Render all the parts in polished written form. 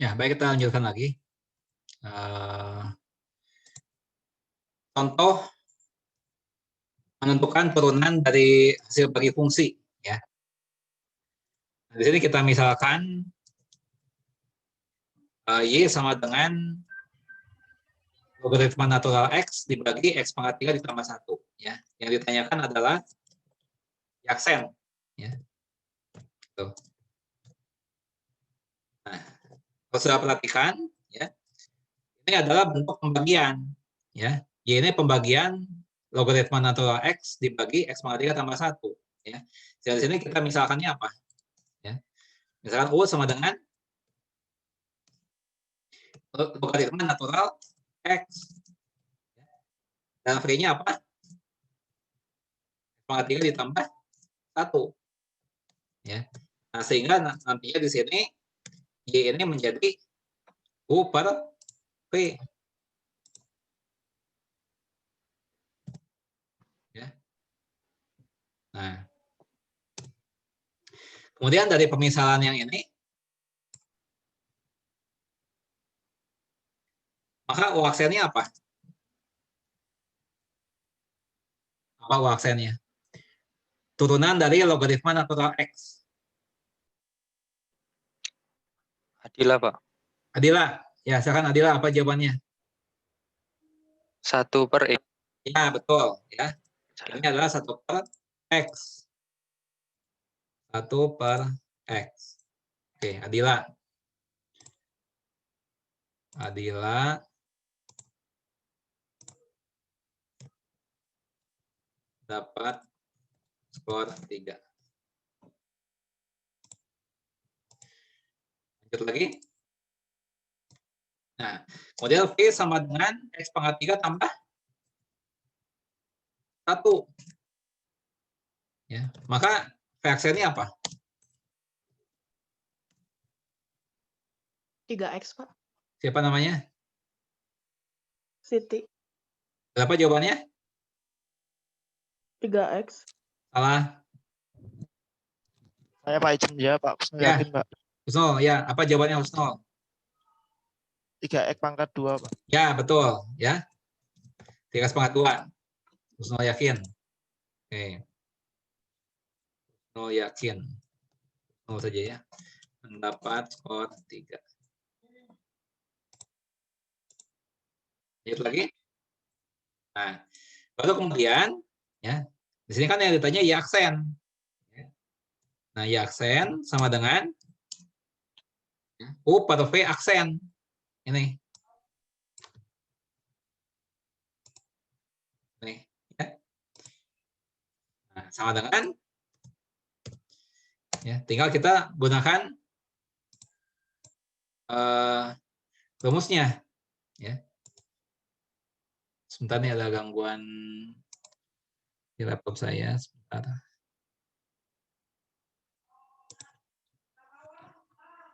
Ya, baik, kita lanjutkan lagi. Contoh menentukan turunan dari hasil bagi fungsi. Ya. Di sini kita misalkan Y sama dengan logaritma natural X dibagi X pangkat 3 ditambah 1. Ya. Yang ditanyakan adalah Y-aksen. Ya. Tuh. Nah, kalau sudah perhatikan, ya, ini adalah bentuk pembagian. Ya. Y ini pembagian logaritma natural X dibagi X pangkat 3 tambah 1. Ya. Jadi di sini kita misalkannya apa? Ya. Misalkan U sama dengan logaritma natural X. Dan V-nya apa? X pangkat 3 ditambah 1. Ya. Nah, sehingga nantinya di sini Y ini menjadi U per V. Ya. Nah, kemudian dari pemisalan yang ini, maka U aksennya apa? Apa U aksennya? Turunan dari logaritma natural X. Adila, Pak. Adila, ya silakan Adila, apa jawabannya? 1 per X. Ya, betul. Ya. Ini adalah 1 per X. 1 per X. Oke, Adila. Adila dapat skor 3. Lanjut lagi. Nah, model V sama dengan X pangkat 3 tambah 1. Ya, maka V aksennya apa? 3X, Pak. Siapa namanya? Siti. Berapa jawabannya? 3X. Salah. Saya Pak Ijen ya, Pak Husnul Ya. Yakin, Pak. Husnul, ya. Apa jawabannya Husnul? 3X pangkat 2, Pak. Ya, betul. Ya. 3X pangkat 2. Husnul yakin. Oke. Husnul yakin. Husnul saja ya. Mendapat skor 3. Lanjut lagi. Nah, baru kemudian, ya. Di sini kan yang ditanya Y aksen. Nah, Y aksen sama dengan U per V aksen. Ini. Nih, ya. Nah, sama dengan, ya, tinggal kita gunakan rumusnya. Ya. Sebentar nih, ada gangguan di laptop saya. Sebentar.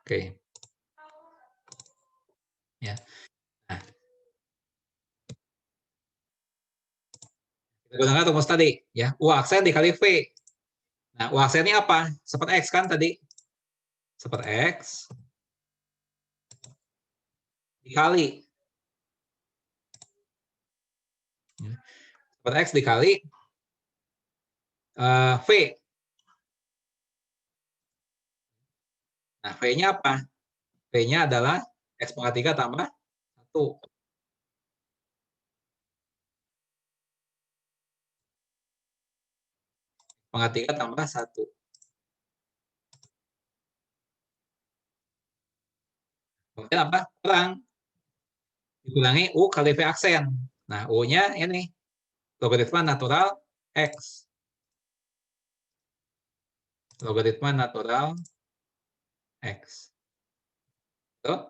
Oke. Ya. Nah, kita gunakan rumus tadi, ya. U aksen dikali V. Nah, U aksennya apa? Seper X kan tadi? Seper X dikali. Seper X dikali V. Nah, V-nya apa? V-nya adalah X pangkat 3 tambah 1. Pangkat 3 tambah 1. Kemudian apa? Kurang. Dikurangi U kali V aksen. Nah, U-nya ini. Logaritma natural X. Logaritma natural X. Tuh.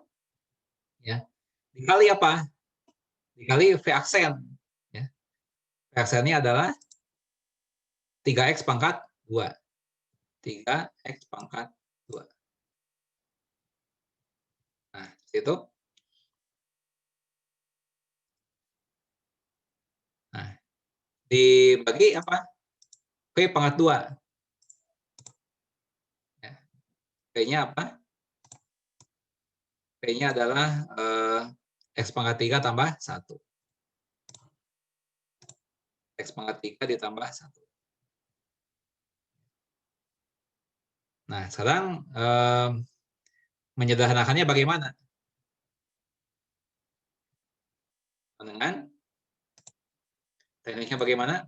Ya. Dikali apa? Dikali V aksen. Ya. V aksennya adalah 3X pangkat 2. 3X pangkat 2. Nah, itu. dibagi apa? V pangkat 2. Ya. V-nya apa? V-nya adalah X pangkat 3 tambah 1. X pangkat 3 ditambah 1. Nah, sekarang menyederhanakannya bagaimana? Dengan tekniknya bagaimana?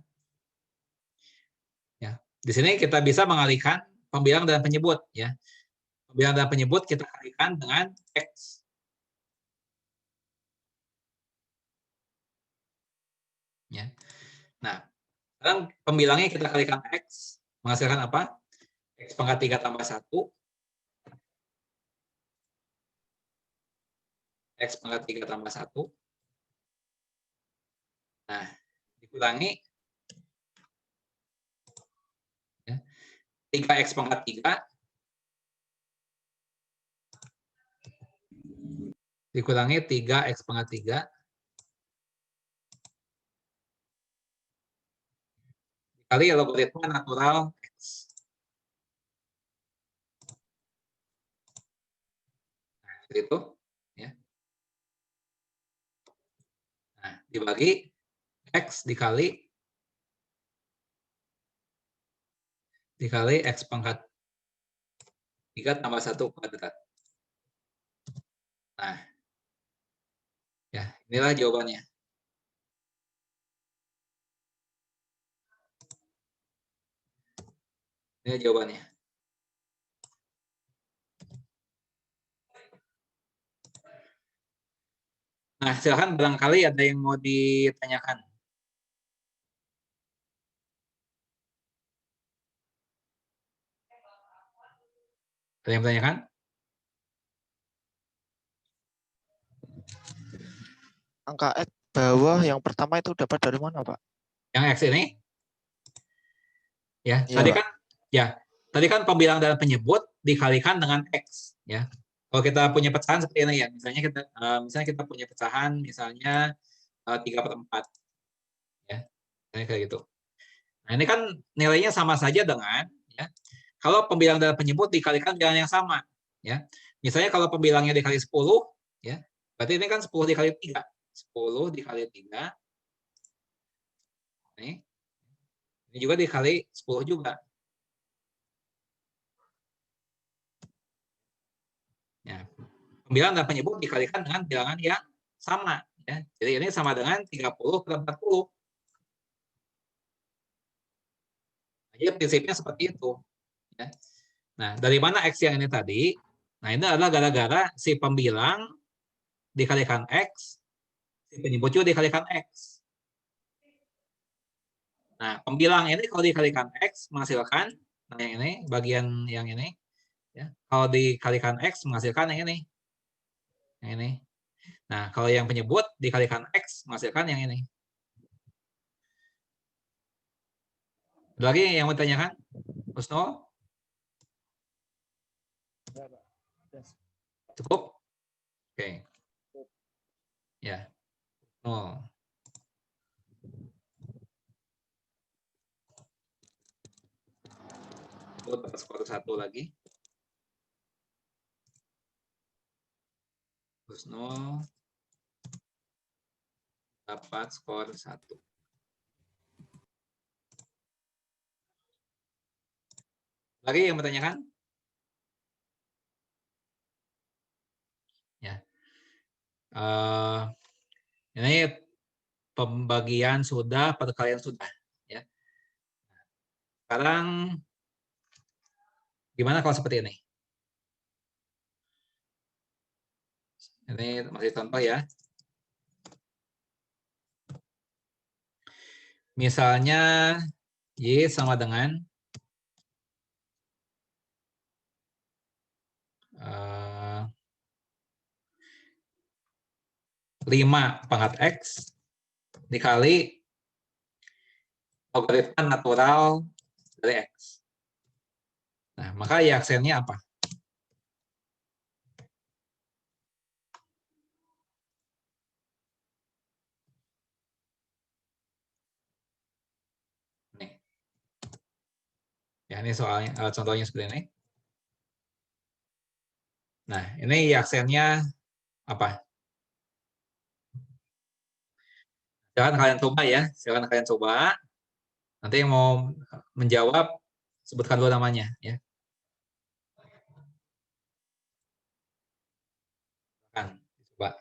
Ya, di sini kita bisa mengalihkan pembilang dan penyebut. Ya, pembilang dan penyebut kita kalikan dengan X. Ya. Nah, sekarang pembilangnya kita kalikan X, menghasilkan apa? X pangkat 3 tambah 1. X pangkat 3 tambah 1. Nah, dikurangi ya, 3X pangkat 3 dikurangi 3X pangkat 3 dikali logaritma natural X. Nah, seperti itu. Ya. Nah, dibagi X dikali X pangkat 3 tambah 1 kuadrat. Nah, ya, inilah jawabannya. Ini jawabannya. Nah, silakan barangkali ada yang mau ditanyakan. Ada yang bertanyakan? Angka X bawah yang pertama itu dapat dari mana, Pak? Yang X ini? Ya, Iya, Pak. tadi kan pembilang dan penyebut dikalikan dengan X, ya. Kalau kita punya pecahan seperti ini ya, misalnya kita punya pecahan misalnya 3/4, ya, misalnya kayak gitu. Nah, ini kan nilainya sama saja dengan, ya, kalau pembilang dan penyebut dikalikan dengan yang sama, ya. Misalnya kalau pembilangnya dikali 10, ya, berarti ini kan 10 dikali 3. 10 dikali 3, ini juga dikali 10 juga. Ya, pembilang dan penyebut dikalikan dengan bilangan yang sama. Ya. Jadi ini sama dengan 30/40. Jadi prinsipnya seperti itu. Ya. Nah, dari mana X yang ini tadi? Nah, ini adalah gara-gara si pembilang dikalikan X, si penyebut juga dikalikan X. Nah, pembilang ini kalau dikalikan X menghasilkan, nah yang ini, bagian yang ini, ya. Kalau dikalikan X menghasilkan yang ini. Yang ini. Nah, kalau yang penyebut dikalikan X menghasilkan yang ini. Ada lagi yang mau ditanyakan? Husnul? Cukup? Oke. Ya. 0. Itu dapat skor 1 lagi. Husnul dapat skor 1. Lagi yang bertanyakan? Ya. Ini pembagian sudah, perkalian sudah. Ya. Sekarang gimana kalau seperti ini? Ini masih contoh ya. Misalnya Y sama dengan 5 pangkat X dikali logaritma natural dari X. Nah, maka Y aksennya apa? Ya, ini soalnya contohnya seperti ini. Nah, ini aksennya apa? Silakan kalian coba ya. Silakan kalian coba. Nanti yang mau menjawab sebutkan dulu namanya ya. Silakan coba.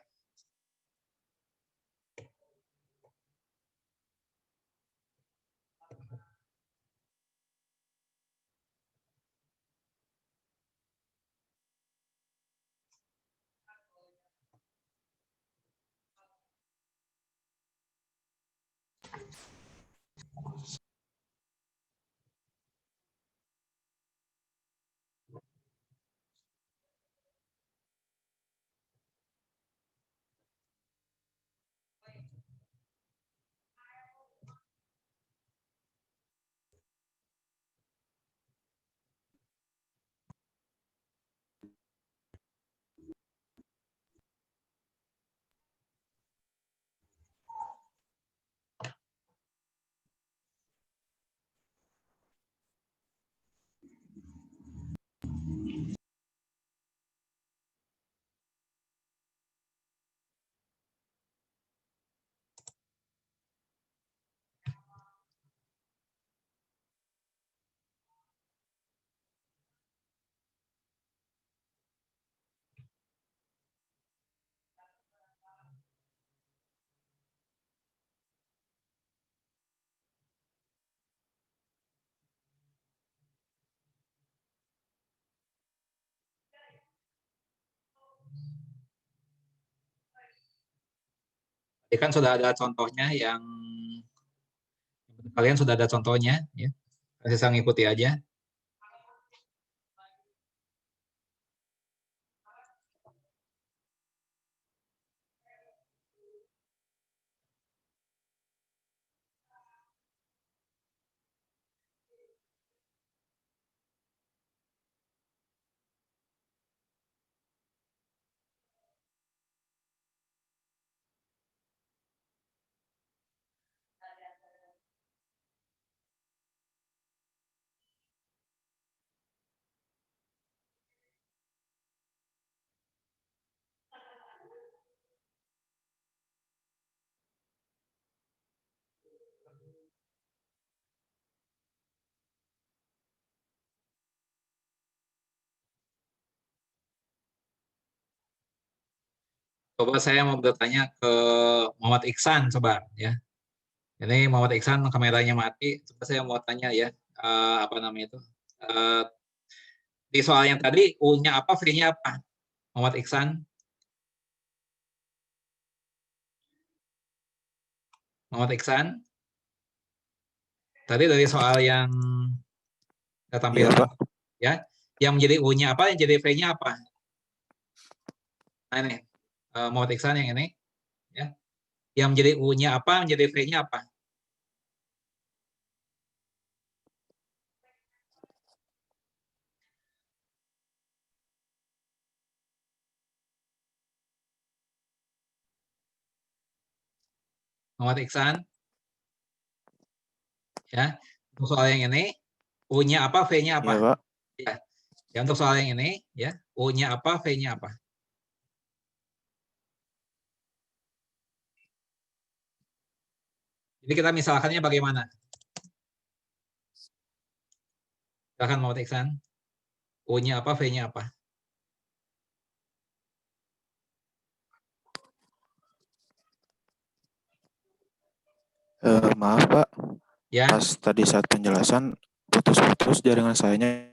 Tadi kan sudah ada contohnya yang kalian sudah ada contohnya ya. Saya ngikuti aja. Coba saya mau bertanya ke Muhammad Iksan, coba ya. Ini Muhammad Iksan kameranya mati. Coba saya mau tanya ya, apa namanya itu? Di soal yang tadi U-nya apa, V-nya apa? Muhammad Iksan. Muhammad Iksan. Tadi dari soal yang kita Iya, tampilkan, Pak. ya, yang menjadi U-nya apa, yang jadi V-nya apa? Nah ini, Muhammad Iksan yang ini, ya. Yang menjadi U-nya apa, menjadi V-nya apa? Muhammad Iksan, ya. Untuk soal yang ini, U-nya apa, V-nya apa? Iya, Pak. Ya. Ya, untuk soal yang ini, ya, U-nya apa, V-nya apa? Jadi kita misalkannya bagaimana? Silakan Muhammad Iksan. U-nya apa, V-nya apa? Maaf, Pak. Ya, Pas tadi saat penjelasan putus-putus jaringan sayanya.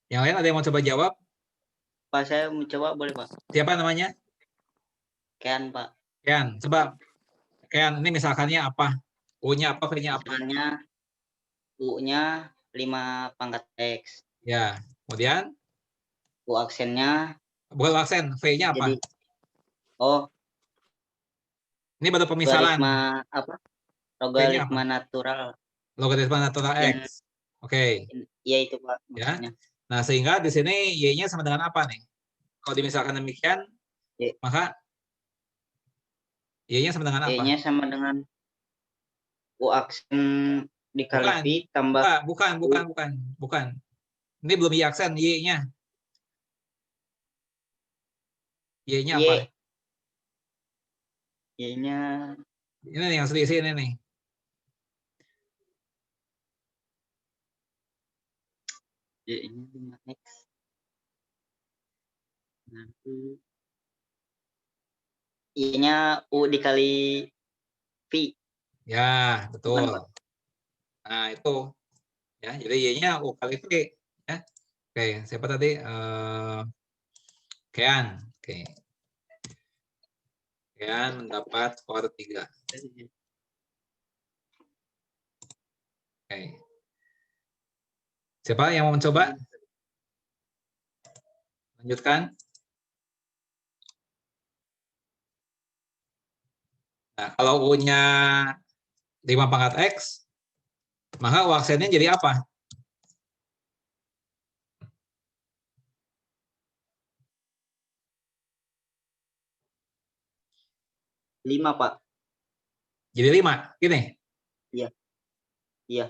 yang lain ada yang mau coba jawab? Pak, saya mencoba boleh, Pak? Siapa namanya? Kian, Pak. Kian, coba. Kian, ini misalkannya apa? U-nya apa, V-nya apa? Misalnya U-nya 5 pangkat X. Ya, kemudian U aksennya bukan aksen, V-nya apa? jadi Ini baru pemisalan. logaritma apa? Logaritma natural. Logaritma natural Yang X. Oke. iya itu, Pak, Ya. maksudnya. Nah, sehingga di sini Y-nya sama dengan apa nih? Kalau dimisalkan demikian, Y. maka Y-nya sama dengan apa? Y-nya sama dengan U aksen dikali Bukan. V tambah Bukan. Ini belum Y aksen, Y-nya. Y-nya apa? Y-nya Ini nih yang selisih ini nih. Y-nya 5X. Nanti Y-nya U dikali V. Ya, betul. Bukan, Pak. Nah, itu. Ya, jadi Y-nya U kali V. Ya. Oke, siapa tadi? Kean. Oke. Kean mendapat skor 3. Oke. Siapa yang mau mencoba? Lanjutkan. Nah, kalau U-nya 5 pangkat X, maka U aksennya jadi apa? 5, Pak. Jadi 5. Gini. Iya. Iya.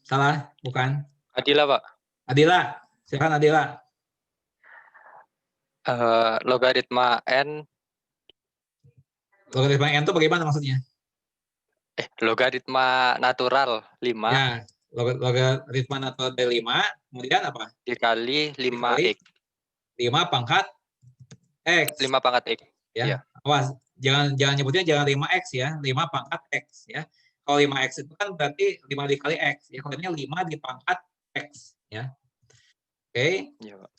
Salah, bukan. Adila, Pak. Adila, silakan Adila. Logaritma N, Logaritma N itu bagaimana maksudnya? logaritma natural 5 Ya, logaritma natural dari 5, kemudian apa? dikali 5X. 5 pangkat X. 5 pangkat X. Ya, Iya. awas, jangan nyebutnya jangan 5X ya, 5 pangkat X ya. Kalau 5X itu kan berarti 5 dikali X. Ya, kalau ini 5 di pangkat X. Ya. Oke. Iya, Pak.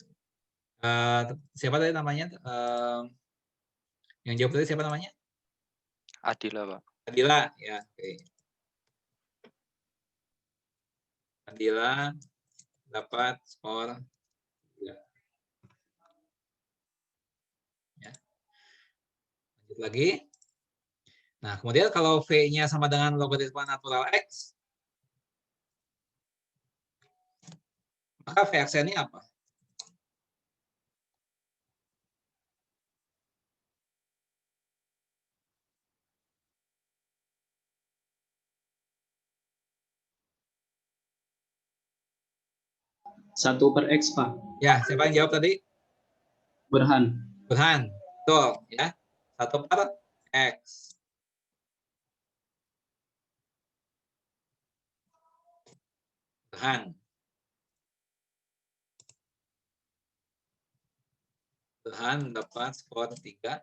Siapa tadi namanya? Yang jawab tadi siapa namanya? Adila, Pak. Adila. Ya, oke. Adila dapat skor 3. Ya. Lanjut lagi. Nah, kemudian kalau V-nya sama dengan logaritma natural X, maka V aksennya apa? Satu per X, Pak. Ya, siapa yang jawab tadi? Burhan. Burhan. Betul, ya. 1 per X. Burhan. Burhan dapat skor 3.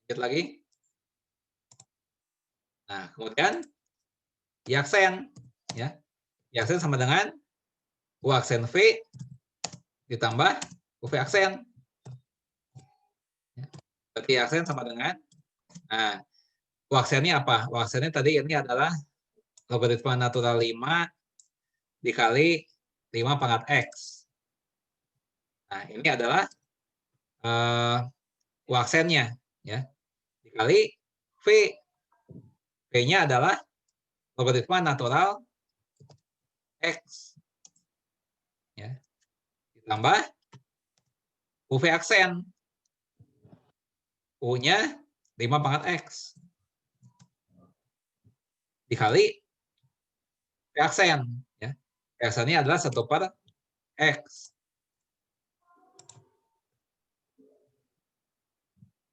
Lanjut lagi. Nah, kemudian Y aksen, ya. Y aksen sama dengan U aksen V ditambah UV aksen. Berarti Y aksen sama dengan, nah, U aksennya apa? U aksennya tadi ini adalah logaritma natural 5 dikali 5 pangkat X. Nah, ini adalah U aksennya, ya. Dikali V. V-nya adalah logaritma natural X. Ya. Ditambah UV aksen. U-nya 5 pangkat X. Dikali V aksen. Ya. V aksennya adalah 1 per X.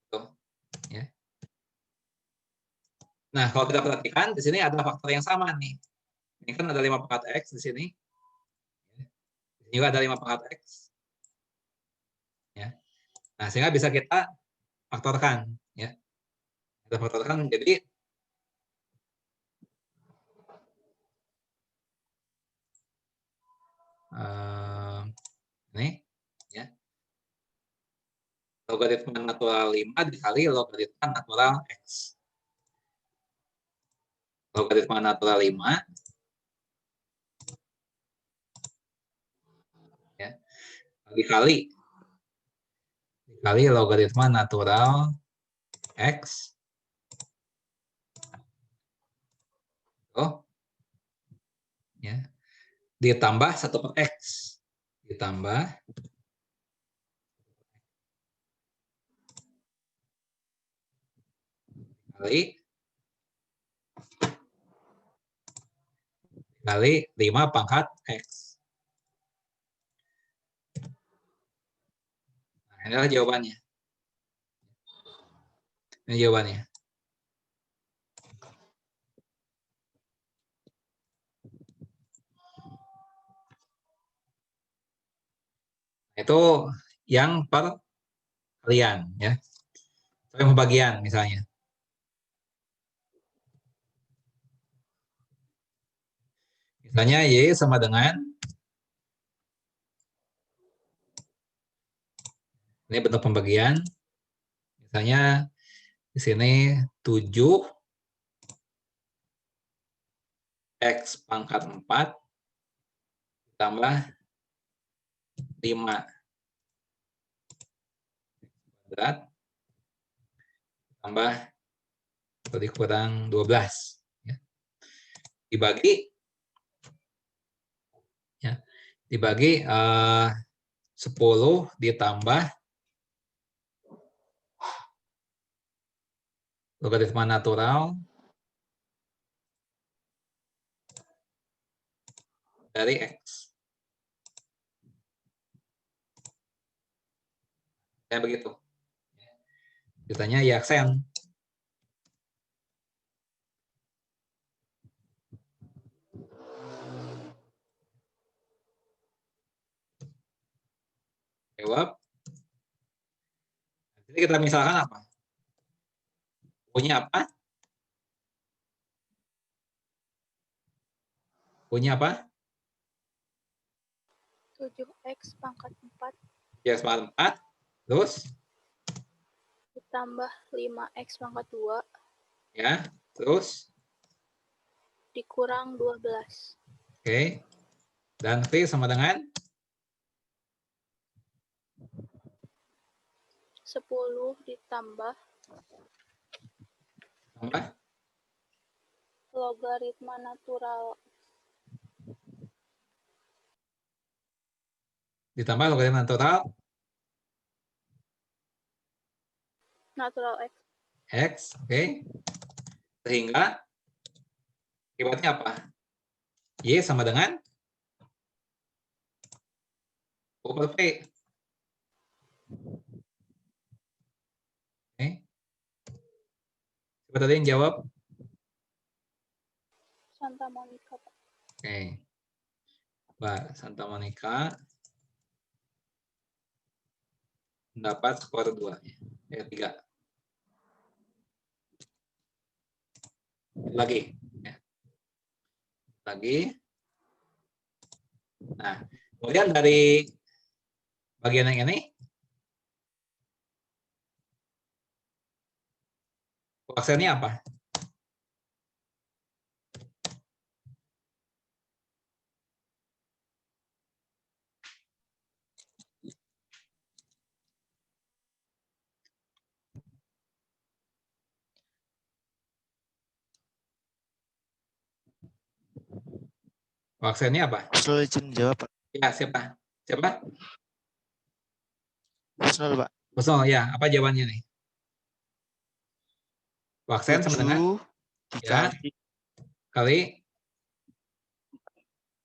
Tuh. Ya. Nah, kalau kita perhatikan, di sini ada faktor yang sama nih. Ini kan ada 5 pangkat X di sini. Di sini juga ada 5 pangkat X. Ya. Nah, sehingga bisa kita faktorkan. Ya. Kita faktorkan, jadi ini, ya. Logaritma natural 5 dikali logaritma natural X. Logaritma natural 5 ya, dikali logaritma natural X. Oh, ya, ditambah 1 per X. Ditambah kali kali 5 pangkat X. Nah, inilah jawabannya. Ini jawabannya. Itu yang perkalian ya. Yang pembagian misalnya. Misalnya Y sama dengan ini bentuk pembagian. Misalnya di sini 7 X pangkat 4 tambah 5 kuadrat tambah atau dikurang 12 ya. Dibagi 10 ditambah logaritma natural dari X. Kayak begitu. Ditanya ya aksen. Jawab. Jadi kita misalkan apa? Punya apa? Punya apa? 7X pangkat 4 Ya, pangkat 4. Terus? ditambah 5X pangkat 2 Ya, terus? dikurang 12. Oke. Dan V sama dengan? 10 ditambah Tambah? logaritma natural Ditambah logaritma natural X. X. Oke. Sehingga akibatnya apa? Y sama dengan U per V. Oke. Siapa tadi yang jawab? Santa Monica, Pak. Oke. Mbak Santa Monica mendapat skor 2. 3. Lagi. Ya. Lagi. Nah, kemudian dari bagian yang ini, aksennya apa? Aksennya apa? Husnul izin jawab, Pak. Ya, siapa? Siapa? Husnul, Pak. Husnul, ya. Apa jawabannya nih? Aksen sama dengan 7 ya, dikali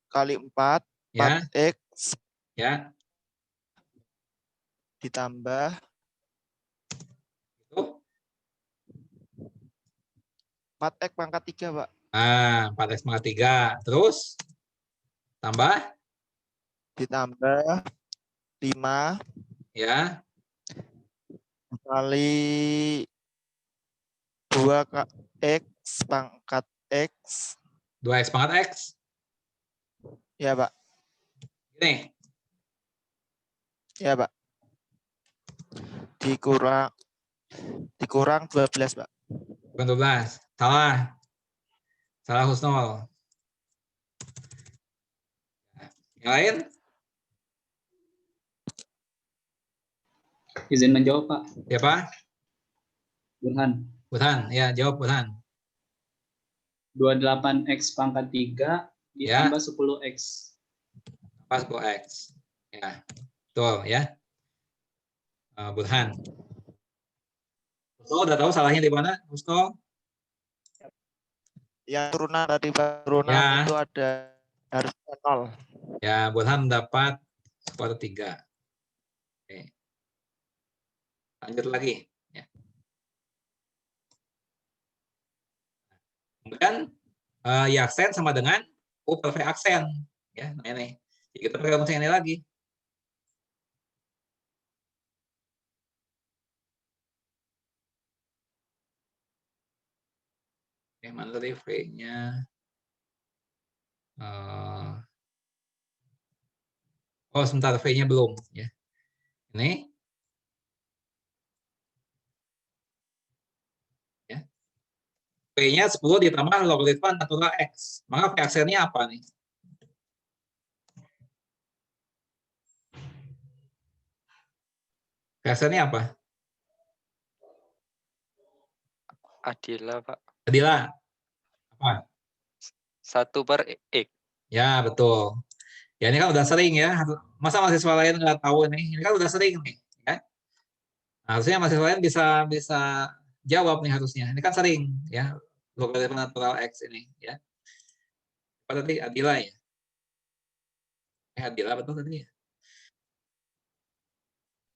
kali 4, ya, 4X ya. ditambah Itu 4X pangkat 3, Pak. 4X pangkat 3. Terus tambah Ditambah 5 ya, kali 2X pangkat X. 2X pangkat X. Ya, Pak. Ini. Ya, Pak. Dikurang 12, Pak. Bukan 12. Salah. Salah Husnul. Yang lain? Izin menjawab, Pak. Siapa? Burhan. Burhan. Ya, jawab Burhan. 28X pangkat 3 Ya. ditambah 10X. Pas 10X. Ya. Betul ya. Burhan. Husnul udah tahu salahnya di mana? Husnul? Yang turunan tadi Pak, turunan Ya. itu ada harus 0. Ya, Burhan mendapat skor 3. Oke. Lanjut lagi. Ya. Kemudian Y aksen sama dengan U per V aksen. Ya, nah ini. Jadi kita pakai rumus yang ini lagi. Oke, mana tadi V-nya? Oh, sebentar, V-nya belum. Ya. Ini. Ya. V-nya 10 ditambah logaritma natural X. Maka V aksennya apa nih? V aksennya apa? Adila, Pak. Adila. Apa? 1 per X. Ya, betul. Ya, ini kan udah sering ya. Masa mahasiswa lain nggak tahu nih? Ini kan udah sering nih. Ya. Nah, harusnya mahasiswa lain bisa jawab nih harusnya. Ini kan sering ya. Logaritma natural X ini. Ya. Apa tadi? Adila ya? Adila betul tadi ya?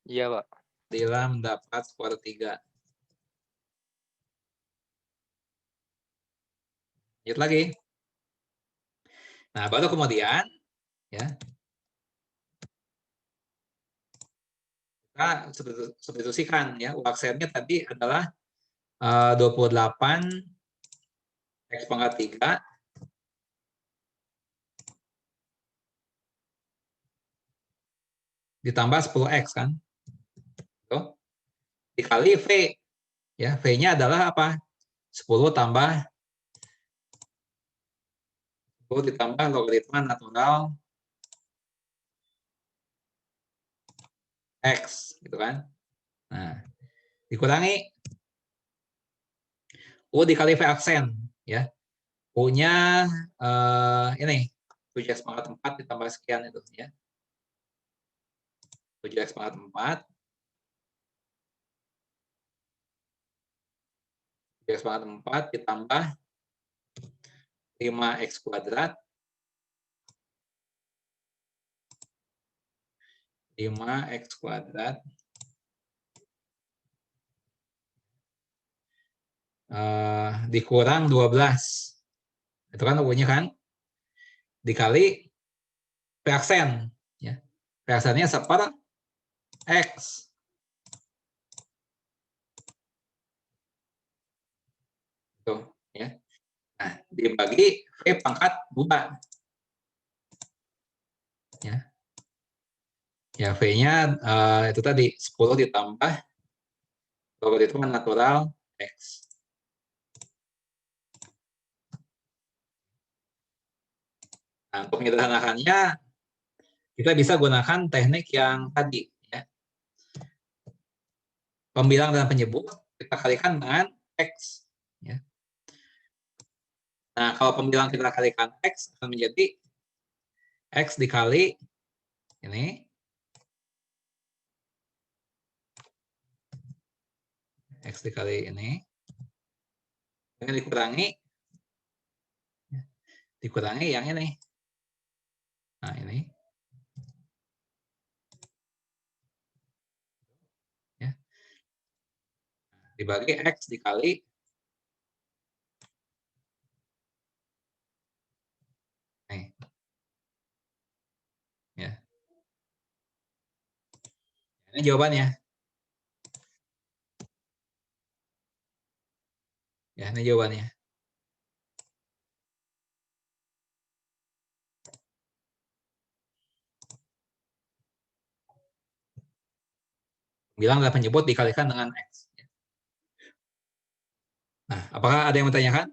Iya, Pak. Adila mendapat skor 3. Lanjut lagi. Nah, baru kemudian ya kita substitusikan ya. U aksennya tadi adalah 28 X pangkat 3 ditambah 10X kan. Tuh. Dikali V. Ya, V-nya adalah apa? 10 tambah 10 ditambah logaritma natural X gitu kan. Nah, dikurangi U dikali V aksen ya. U-nya ini 7X pangkat 4 ditambah sekian itu ya. 7X pangkat 4 7X pangkat 4 ditambah 5X kuadrat 5X kuadrat dikurang 12. Itu kan U-nya kan? Dikali V aksen. Ya. V aksennya 1/X. Tuh, ya. Nah, dibagi V pangkat 2. Ya. Ya, V-nya itu tadi 10 ditambah logaritma natural X. Nah, untuk menyederhanakannya, kita bisa gunakan teknik yang tadi. Ya. Pembilang dan penyebut, kita kalikan dengan X. Ya. Nah, kalau pembilang kita kalikan X, akan menjadi X dikali ini. X dikali ini. Dengan dikurangi yang ini. Nah, ini. Ya. Dibagi X dikali nih. Ya. Ini jawabannya. Ya, ini jawabannya. Bilang dan penyebut dikalikan dengan X. Nah, apakah ada yang bertanyakan?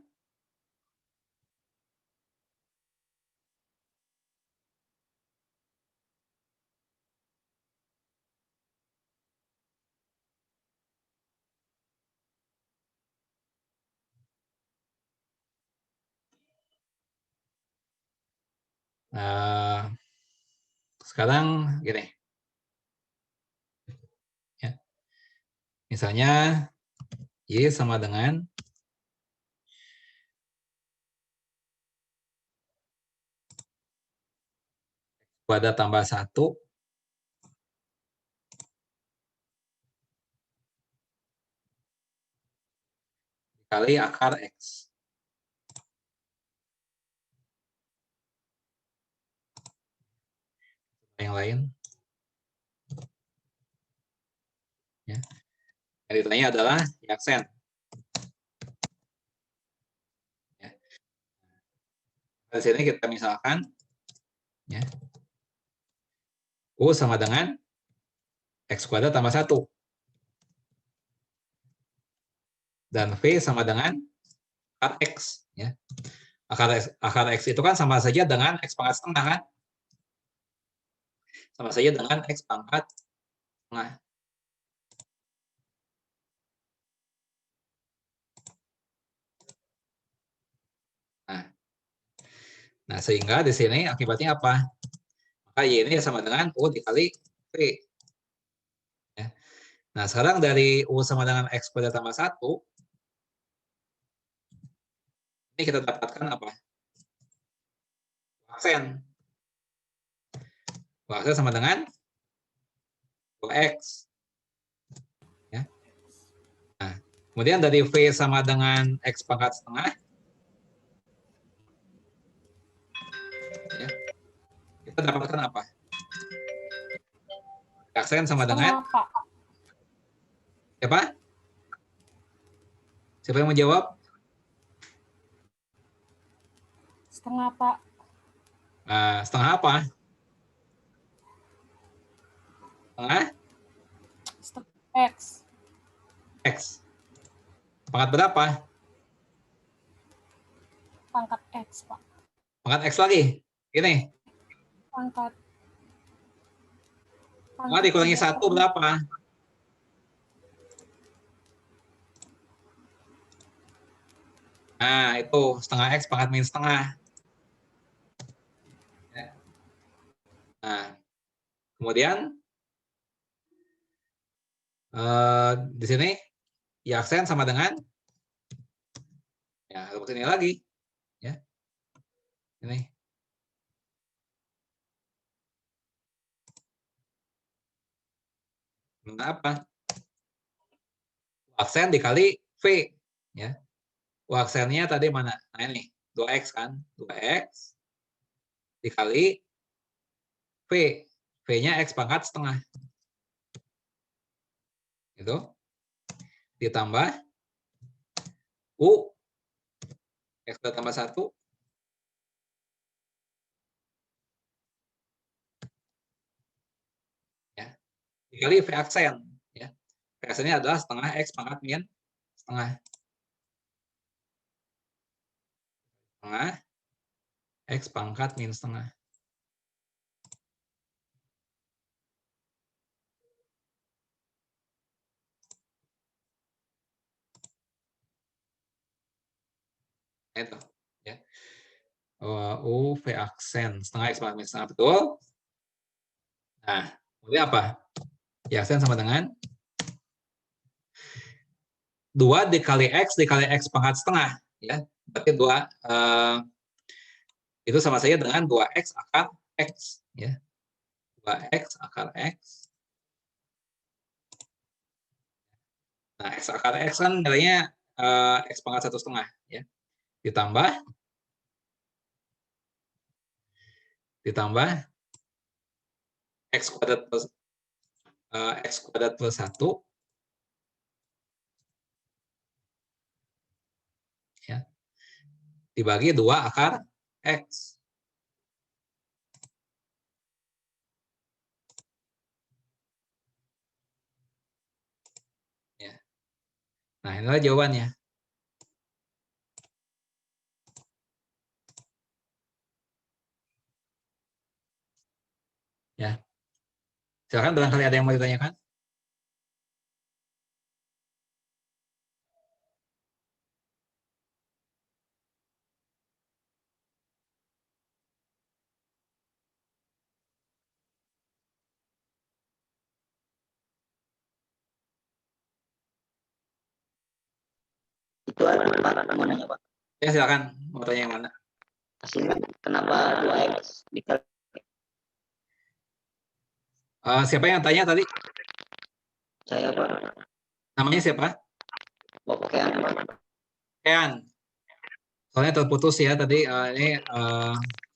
Sekarang gini. Ya. Misalnya Y sama dengan kuadrat tambah 1 kali akar X. Yang lain. Ya. Yang ditanya adalah aksen. Ya. Di sini kita misalkan ya, U sama dengan X kuadrat tambah 1. Dan V sama dengan akar X. Ya. Akar X itu kan sama saja dengan X pangkat setengah kan? Sama saja dengan X pangkat setengah. Nah, sehingga di sini akibatnya apa? Maka Y ini sama dengan U dikali V. Ya. Nah, sekarang dari U sama dengan X kuadrat tambah 1, ini kita dapatkan apa? Aksen. Aksen sama dengan 2X. Ya. Nah, kemudian dari V sama dengan X pangkat setengah, ya, kita dapatkan apa? Aksen sama dengan siapa? Siapa yang menjawab? Setengah, Pak. Nah, setengah apa? Setengah X. X. Pangkat berapa? Pangkat X, Pak. Pangkat X lagi. Ini. Pangkat Dikurangi 1 berapa? Nah, itu setengah X pangkat minus setengah. Nah, kemudian di sini Y aksen sama dengan ya rumus ini lagi, ya ini. Nah, apa? Aksen dikali V, ya. Aksennya tadi mana? Nah ini 2X kan, 2X dikali V, V-nya X pangkat setengah, itu ditambah U X kuadrat tambah 1 ya, dikali V aksen, ya. V aksennya adalah setengah X pangkat min setengah. Setengah X pangkat min setengah. Itu, ya. U V aksen setengah X pangkat min setengah, betul. Nah, kemudian apa? Y aksen sama dengan 2 dikali X pangkat setengah, ya. Berarti 2 itu sama saja dengan 2X akar X, ya. 2X akar X. Nah, X akar X kan nilainya X pangkat 1,5, ya. Ditambah X kuadrat plus 1, ya, dibagi 2 akar X. Ya. Nah, inilah jawabannya. Ya. Silakan barangkali ada yang mau ditanyakan. Itu ada Pak, mau nanya Pak. Ya, silakan mau tanya yang mana. Hasilnya kenapa 2X dikali Siapa yang tanya tadi? Saya Pak. Namanya siapa? Bapak Kean Pak. Kean. Soalnya terputus ya tadi. Ini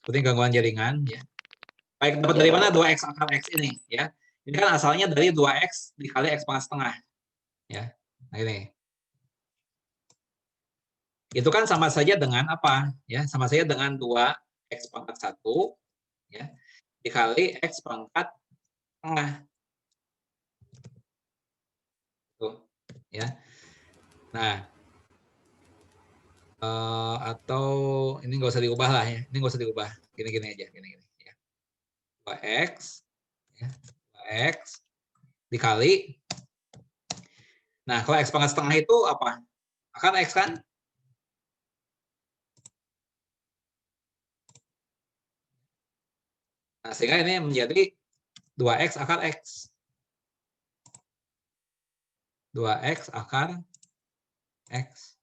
seperti gangguan jaringan ya. Baik, dapat dari mana 2x akar x ini ya? Ini kan asalnya dari 2x dikali x pangkat setengah ya. Nah ini. Itu kan sama saja dengan apa? Ya, sama saja dengan 2x pangkat 1 ya dikali x pangkat setengah. Tuh, ya. Nah, atau ini nggak usah diubah lah ya. Ini nggak usah diubah. Gini-gini aja, gini-gini ya. 2x ya, 2x dikali. Nah, kalau x pangkat setengah itu apa? Akar x kan? Nah, sehingga ini menjadi 2x akar x. 2x akar x.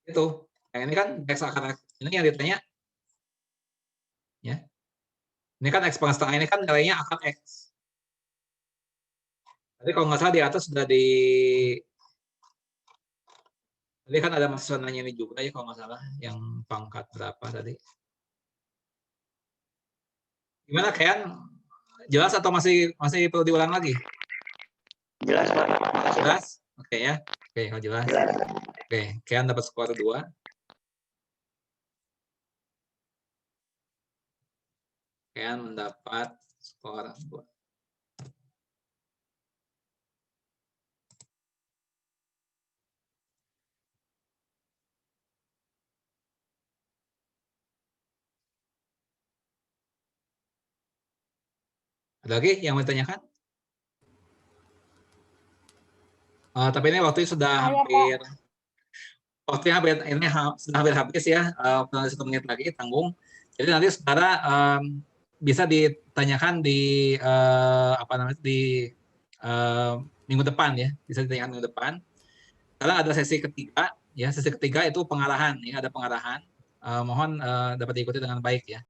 Itu. Yang ini kan x akar x. Ini yang ditanya. Ya. Ini kan x pangkat setengah ini kan nilainya akar x. Tadi kalau nggak salah di atas sudah di... Tadi kan ada mahasiswa nanya ini juga ya kalau nggak salah. Yang pangkat berapa tadi. Gimana Kian? Jelas atau masih perlu diulang lagi? Jelas Pak. Makasih, Pak. Jelas? Oke ya. Oke, kalau jelas. Jelas. Oke, Kian dapat skor 2. Kian mendapat skor 2. Ada lagi yang mau ditanyakan? Tapi ini waktunya sudah Saya, Pak. hampir, waktunya hampir ini sudah hampir habis ya. Tinggal 1 menit lagi tanggung. Jadi nanti saudara bisa ditanyakan di apa namanya di minggu depan ya. Bisa ditanyakan minggu depan. Sekarang ada sesi ketiga ya. Sesi ketiga itu pengarahan ya. Ada pengarahan. Mohon dapat diikuti dengan baik ya.